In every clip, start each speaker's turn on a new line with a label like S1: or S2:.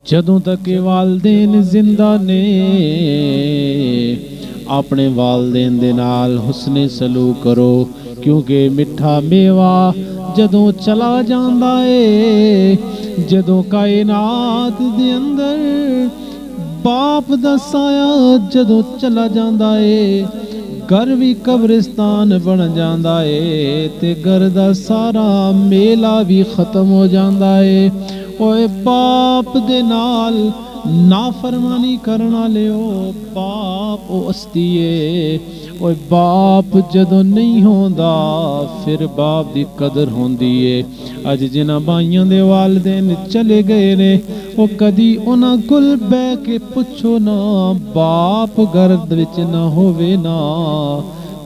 S1: जदों तक वालदेन जिंदा ने अपने वालदेन दे नाल हुस्ने सलूक करो, क्योंकि मिठा मेवा जदों चला जांदा है, जदों कायनात दे अंदर बाप दा साया जदों चला जांदा है, घर भी कब्रिस्तान बन जांदा है ते घर दा सारा मेला भी खत्म हो जांदा है। ओए बाप दे नाल नाफरमानी करना लियो, बाप ओ अस्तिए। ओए बाप जदों नहीं होंदा फिर बाप दी कदर होंदी है। अज जिन्हां भाइयां दे वालदेन चले गए ने, ओ कदी उन्हां कोल बैठ के पुछो ना, बाप घर विच ना होवे ना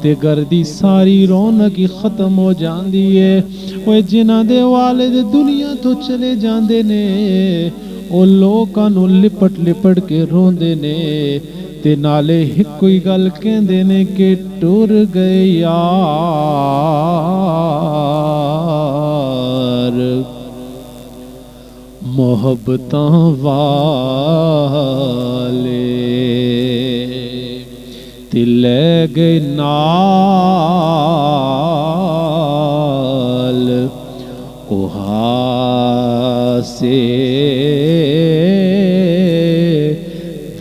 S1: ते घर दी सारी रौनक ही खत्म हो जाती है। ओए जिन्हां दे वालिद दुनिया तो चले जाते ने, ओ लोकां नूं लिपट लिपट के रोंदे ने ते नाले एक ही गल कहंदे ने कि टुर गए यार। मोहब्बतां वाले ते लै गए नाल, से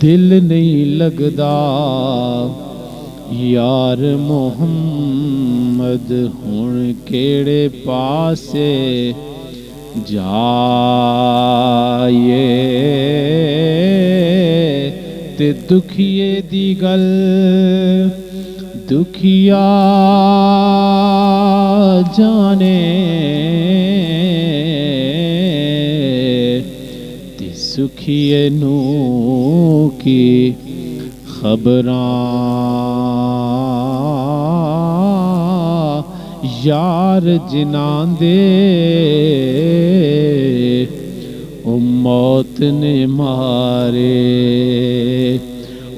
S1: दिल नहीं लगदा यार मोहम्मद हुण केड़े पासे जाए। ते दुखिए दी गल दुखिया जाने, ते सुखिए नू की खबरां यार जिन्हां दे ओ मौत ने मारे,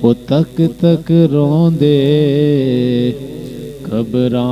S1: ओ तक तक रोंदे खबरां